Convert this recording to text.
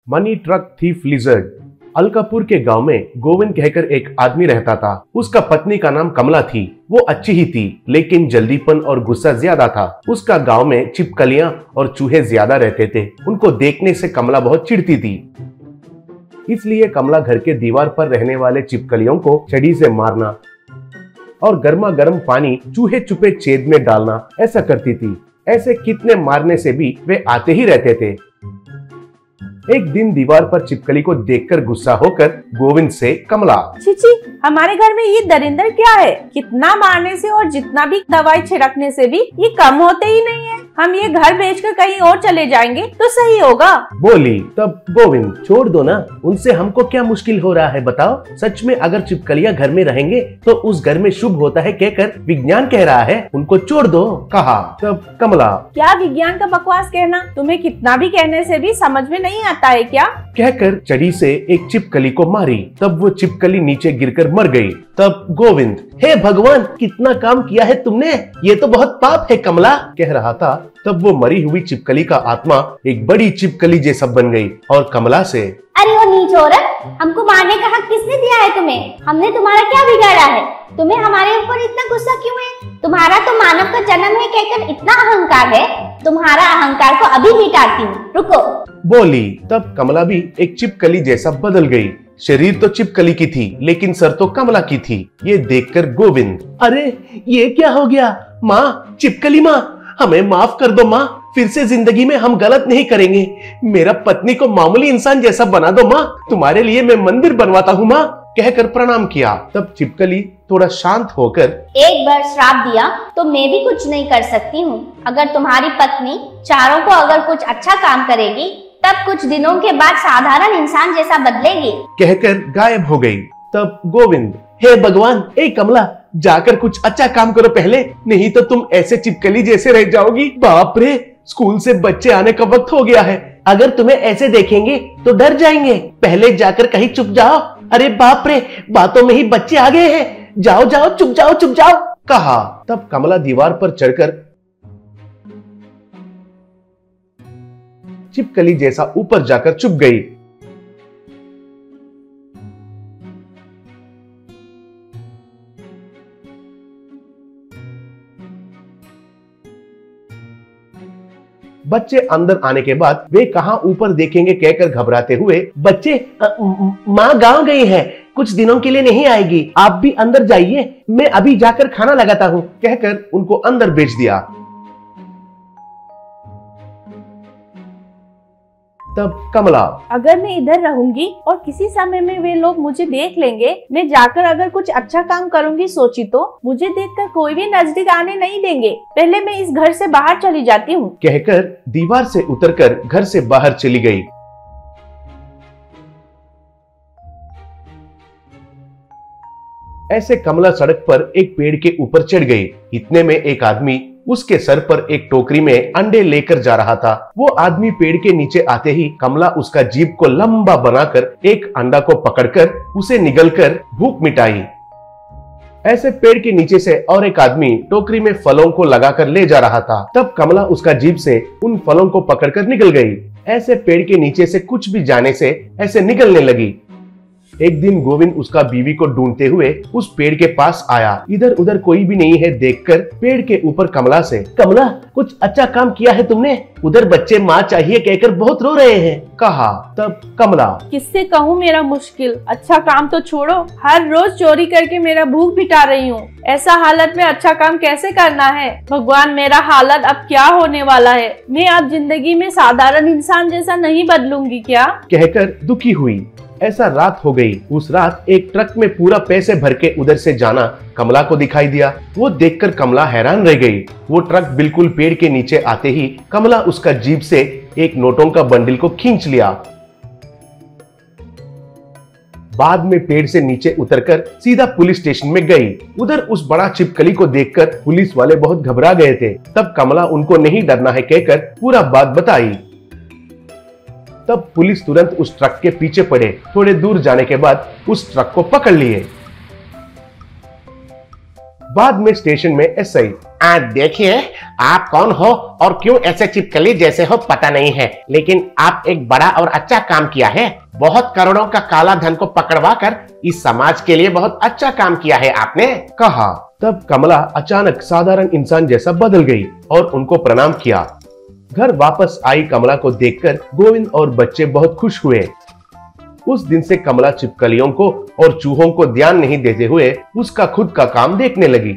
Money truck thief lizard. Alkapur के गांव में गोविंद कहकर एक आदमी रहता था। उसका पत्नी का नाम कमला थी। वो अच्छी ही थी, लेकिन जल्दीपन और गुस्सा ज्यादा था। उसका गांव में छिपकलियां और चूहे ज्यादा रहते थे। उनको देखने से कमला बहुत चिढ़ती थी। इसलिए कमला घर के दीवार पर रहने वाले छिपकलियों को छड़ी से मारना और गर्मा गर्म पानी चूहे छुपे छेद में डालना ऐसा करती थी। ऐसे कितने मारने से भी वे आते ही रहते थे। एक दिन दीवार पर छिपकली को देखकर गुस्सा होकर गोविंद से कमला, चीची, हमारे घर में ये दरिंदर क्या है? कितना मारने से और जितना भी दवाई छिड़कने से भी ये कम होते ही नहीं है। हम ये घर बेचकर कहीं और चले जाएंगे तो सही होगा। बोली। तब गोविंद, छोड़ दो ना, उनसे हमको क्या मुश्किल हो रहा है बताओ। सच में अगर छिपकलियां घर में रहेंगे तो उस घर में शुभ होता है कहकर विज्ञान कह रहा है, उनको छोड़ दो, कहा। तब कमला, क्या विज्ञान का बकवास कहना? तुम्हें कितना भी कहने से भी समझ में नहीं आता है क्या? कहकर छड़ी से एक छिपकली को मारी। तब वो छिपकली नीचे गिरकर मर गई। तब गोविंद, हे भगवान, कितना काम किया है तुमने, ये तो बहुत पाप है कमला, कह रहा था। तब वो मरी हुई छिपकली का आत्मा एक बड़ी छिपकली जैसा बन गई और कमला से, अरे वो नीच औरत, हमको मारने का हक किसने दिया है तुम्हें? हमने तुम्हारा क्या बिगाड़ा है? तुम्हें हमारे ऊपर इतना गुस्सा क्यों है? तुम्हारा तो मानव का जन्म है कहकर इतना अहंकार है। तुम्हारा अहंकार को अभी मिटाती हूँ, रुको, बोली। तब कमला भी एक छिपकली जैसा बदल गई। शरीर तो छिपकली की थी, लेकिन सर तो कमला की थी। ये देखकर गोविंद, अरे ये क्या हो गया? माँ, छिपकली माँ, हमें माफ कर दो माँ, फिर से जिंदगी में हम गलत नहीं करेंगे। मेरा पत्नी को मामूली इंसान जैसा बना दो माँ, तुम्हारे लिए मैं मंदिर बनवाता हूँ माँ, कहकर प्रणाम किया। तब छिपकली थोड़ा शांत होकर, एक बार श्राप दिया तो मैं भी कुछ नहीं कर सकती हूँ। अगर तुम्हारी पत्नी चारों को अगर कुछ अच्छा काम करेगी तब कुछ दिनों के बाद साधारण इंसान जैसा बदलेगी, कहकर गायब हो गई। तब गोविंद, हे भगवान, ए कमला, जाकर कुछ अच्छा काम करो पहले, नहीं तो तुम ऐसे छिपकली जैसे रह जाओगी। बाप रे, स्कूल से बच्चे आने का वक्त हो गया है। अगर तुम्हें ऐसे देखेंगे तो डर जाएंगे। पहले जाकर कहीं छुप जाओ। अरे बाप रे, बातों में ही बच्चे आ गए हैं। जाओ जाओ, चुप जाओ, चुप जाओ, कहा। तब कमला दीवार पर चढ़कर छिपकली जैसा ऊपर जाकर छुप गई। बच्चे अंदर आने के बाद वे कहां ऊपर देखेंगे कहकर घबराते हुए, बच्चे, माँ गांव गई है, कुछ दिनों के लिए नहीं आएगी, आप भी अंदर जाइए, मैं अभी जाकर खाना लगाता हूँ, कहकर उनको अंदर भेज दिया। तब कमला, अगर मैं इधर रहूंगी और किसी समय में वे लोग मुझे देख लेंगे, मैं जाकर अगर कुछ अच्छा काम करूंगी सोची तो मुझे देखकर कोई भी नजदीक आने नहीं देंगे। पहले मैं इस घर से बाहर चली जाती हूँ, कहकर दीवार से उतरकर घर से बाहर चली गई। ऐसे कमला सड़क पर एक पेड़ के ऊपर चढ़ गई। इतने में एक आदमी उसके सर पर एक टोकरी में अंडे लेकर जा रहा था। वो आदमी पेड़ के नीचे आते ही कमला उसका जीभ को लंबा बनाकर एक अंडा को पकड़कर उसे निगलकर भूख मिटाई। ऐसे पेड़ के नीचे से और एक आदमी टोकरी में फलों को लगाकर ले जा रहा था। तब कमला उसका जीभ से उन फलों को पकड़कर निकल गई। ऐसे पेड़ के नीचे से कुछ भी जाने से ऐसे निकलने लगी। एक दिन गोविंद उसका बीवी को ढूंढते हुए उस पेड़ के पास आया। इधर उधर कोई भी नहीं है देखकर पेड़ के ऊपर कमला से, कमला, कुछ अच्छा काम किया है तुमने, उधर बच्चे माँ चाहिए कहकर बहुत रो रहे हैं, कहा। तब कमला, किससे कहूँ मेरा मुश्किल? अच्छा काम तो छोड़ो, हर रोज चोरी करके मेरा भूख मिटा रही हूँ। ऐसा हालत में अच्छा काम कैसे करना है? भगवान, मेरा हालत अब क्या होने वाला है? मैं अब जिंदगी में साधारण इंसान जैसा नहीं बदलूंगी क्या? कहकर दुखी हुई। ऐसा रात हो गई। उस रात एक ट्रक में पूरा पैसे भर के उधर से जाना कमला को दिखाई दिया। वो देखकर कमला हैरान रह गई। वो ट्रक बिल्कुल पेड़ के नीचे आते ही कमला उसका जीभ से एक नोटों का बंडल को खींच लिया। बाद में पेड़ से नीचे उतरकर सीधा पुलिस स्टेशन में गई। उधर उस बड़ा छिपकली को देखकर पुलिस वाले बहुत घबरा गए थे। तब कमला उनको नहीं डरना है कहकर पूरा बात बताई। तब पुलिस तुरंत उस ट्रक के पीछे पड़े। थोड़े दूर जाने के बाद उस ट्रक को पकड़ लिए। बाद में स्टेशन में एसआई, देखिए आप कौन हो और क्यों ऐसे चिपकली जैसे हो पता नहीं है, लेकिन आप एक बड़ा और अच्छा काम किया है। बहुत करोड़ों का काला धन को पकड़वा कर इस समाज के लिए बहुत अच्छा काम किया है आपने, कहा। तब कमला अचानक साधारण इंसान जैसा बदल गई और उनको प्रणाम किया। घर वापस आई कमला को देखकर गोविंद और बच्चे बहुत खुश हुए। उस दिन से कमला छिपकलियों को और चूहों को ध्यान नहीं देते हुए उसका खुद का काम देखने लगी।